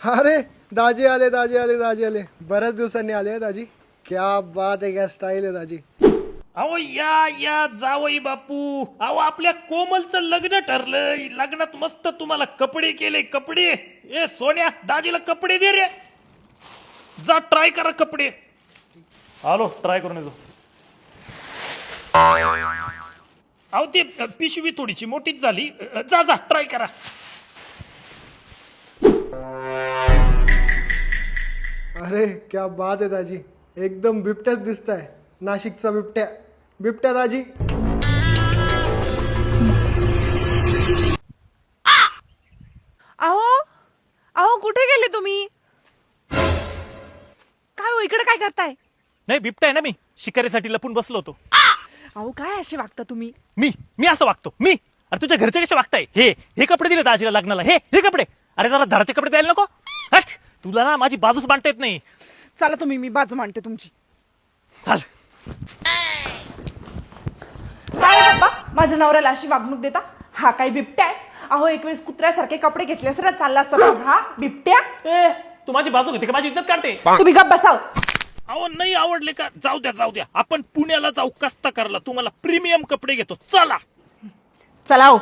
अरे दाजी आले दाजी आले दाजी आले, बऱ्याच दिवसांनी आले हैं दाजी. क्या बात है, क्या स्टाईल आहे दाजी. अहो या जावई बापू. अहो आपल्या कोमलचं लग्न ठरलंय. लग्नात मस्त तुम्हाला कपडे केले. कपडे ए सोन्या, दाजीला कपडे दे रे. जा ट्राय करा कपडे. आलो ट्राय करून येतो. अहो ते पिशवी थोडीशी मोठीच झाली. जा जा ट्राय करा. अरे क्या बात है दाजी, एकदम बिबट्याच दिसताय. नाशिकचा बिबट्या. बिबट्या दाजी. अहो अहो कुठे गेले तुम्ही? काय हो, इकडे काय करताय? नाही बिबटा आहे ना, मी शिकारीसाठी लपून बसलो होतो. अहो काय असे वागता तुम्ही? मी असं वागतो मी. अरे तुझ्या घरचे कसे वागताय? हे कपडे दिले दाजीला लग्नाला. हे कपडे. अरे जरा धडाचे कपडे द्यायला नको. हट, तुला ना माझी बाजूच मांडता येत नाही. चला तुम्ही, मी बाजू मांडते तुमची. चाल. काय हो पप्पा, माझ्या नवऱ्याला अशी वागणूक देता? हा काय बिबट्या आहे? अहो एक वेळेस कुत्र्यासारखे कपडे घेतले असं चालला असता. हा बिबट्या? ए तू माझी बाजू घेते का? माझी इज्जत काढते. तुम्ही गप्प बसाव. अहो नाही आवडले का? जाऊ द्या. आपण पुण्याला जाऊ कस्ताकारला. तुम्हाला प्रीमियम कपडे घेतो. चला चला हो.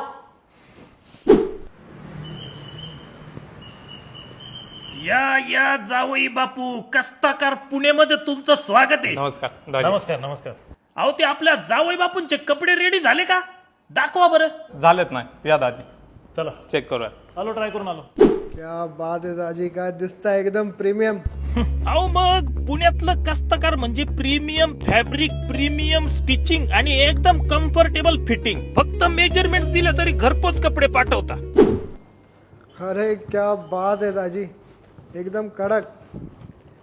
या जावई बापू. कस्ताकार पुण्यामध्ये तुमचं स्वागत आहे. नमस्कार दाजी. नमस्कार. अहो ते आपल्या जावई बापूंचे कपडे रेडी झाले का? दाखवा बरं. झालेत नाही या दाजी, चला चेक करूया. आलो ट्राय करून आलो. क्या बात है दाजी, काय दिसताय एकदम प्रीमियम. अहो मग पुण्यातलं कस्ताकार म्हणजे प्रीमियम फॅब्रिक, प्रीमियम स्टिचिंग आणि एकदम कम्फर्टेबल फिटिंग. फक्त मेजरमेंट दिले तरी घरपोच कपडे पाठवता. अरे क्या बात है दाजी, एकदम कडक.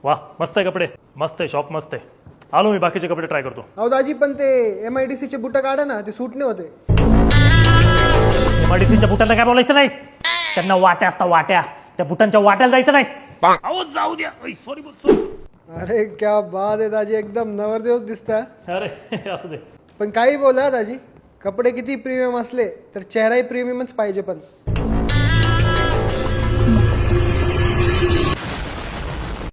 वा मस्त आहे कपडे. मस्त आहे शॉप. मस्त आहे. आलो मी बाकीचे कपडे ट्राय करतो. अहो दाजी पण ते MIDC चे बुट काढा ना, ते सूट नाही होते. MIDCच्या बुटांना काय बोलायचं नाही. त्यांना वाट्या असतात वाट्या. त्या बुटांच्या वाट्याला जायचं नाही. अहो जाऊ द्या. सॉरी. अरे क्या बात है दाजी, एकदम नवरदेव दिसताय. अरे असू दे. पण काही बोला दाजी, कपडे किती प्रीमियम असले तर चेहराही प्रीमियमच पाहिजे. पण